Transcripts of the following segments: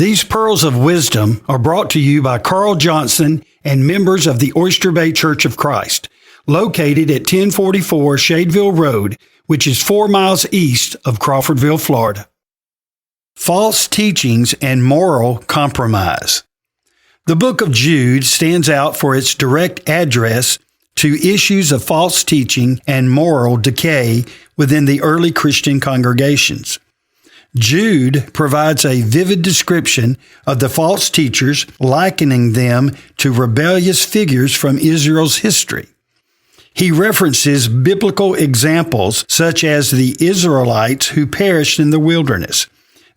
These pearls of wisdom are brought to you by Carl Johnson and members of the Oyster Bay Church of Christ, located at 1044 Shadeville Road, which is 4 miles east of Crawfordville, Florida. False teachings and moral compromise. The book of Jude stands out for its direct address to issues of false teaching and moral decay within the early Christian congregations. Jude provides a vivid description of the false teachers, likening them to rebellious figures from Israel's history. He references biblical examples such as the Israelites who perished in the wilderness,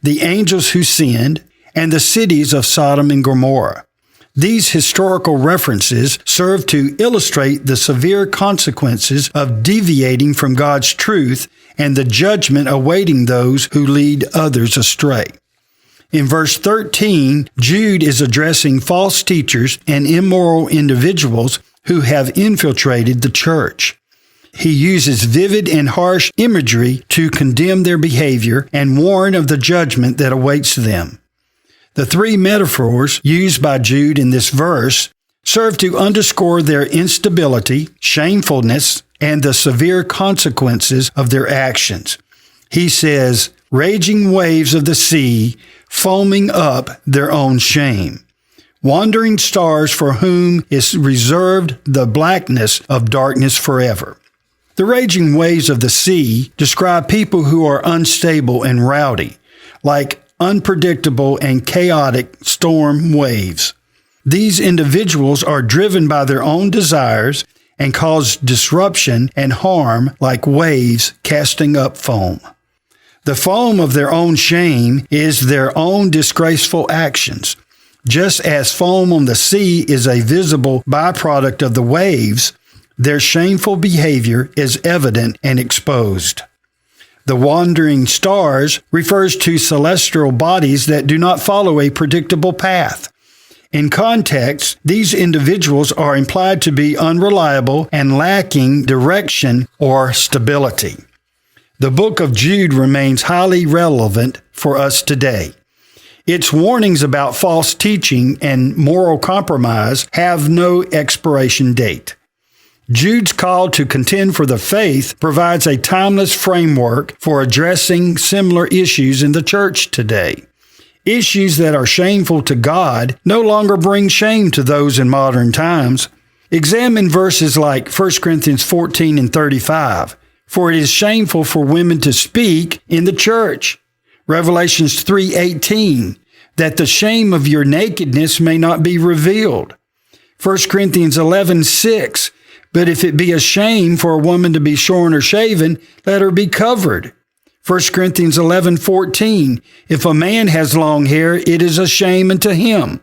the angels who sinned, and the cities of Sodom and Gomorrah. These historical references serve to illustrate the severe consequences of deviating from God's truth and the judgment awaiting those who lead others astray. In verse 13, Jude is addressing false teachers and immoral individuals who have infiltrated the church. He uses vivid and harsh imagery to condemn their behavior and warn of the judgment that awaits them. The three metaphors used by Jude in this verse serve to underscore their instability, shamefulness, and the severe consequences of their actions. He says, raging waves of the sea, foaming up their own shame. Wandering stars for whom is reserved the blackness of darkness forever. The raging waves of the sea describe people who are unstable and rowdy, like unpredictable and chaotic storm waves. These individuals are driven by their own desires and cause disruption and harm like waves casting up foam. The foam of their own shame is their own disgraceful actions. Just as foam on the sea is a visible byproduct of the waves, their shameful behavior is evident and exposed. The wandering stars refers to celestial bodies that do not follow a predictable path. In context, these individuals are implied to be unreliable and lacking direction or stability. The book of Jude remains highly relevant for us today. Its warnings about false teaching and moral compromise have no expiration date. Jude's call to contend for the faith provides a timeless framework for addressing similar issues in the church today. Issues that are shameful to God no longer bring shame to those in modern times. Examine verses like 1 Corinthians 14 and 35. For it is shameful for women to speak in the church. Revelations 3:18. That the shame of your nakedness may not be revealed. 1 Corinthians 11:6. But if it be a shame for a woman to be shorn or shaven, let her be covered. 1 Corinthians 11:14. If a man has long hair, it is a shame unto him.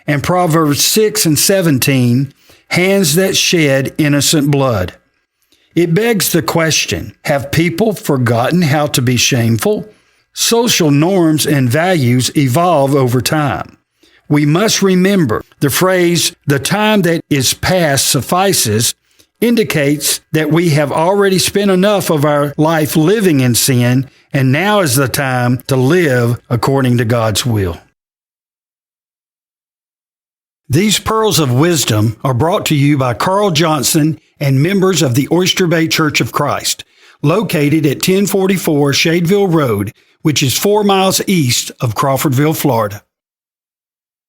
And Proverbs 6 and 17. Hands that shed innocent blood. It begs the question, have people forgotten how to be shameful? Social norms and values evolve over time. We must remember the phrase, the time that is past suffices, indicates that we have already spent enough of our life living in sin, and now is the time to live according to God's will. These pearls of wisdom are brought to you by Carl Johnson and members of the Oyster Bay Church of Christ, located at 1044 Shadeville Road, which is 4 miles east of Crawfordville, Florida.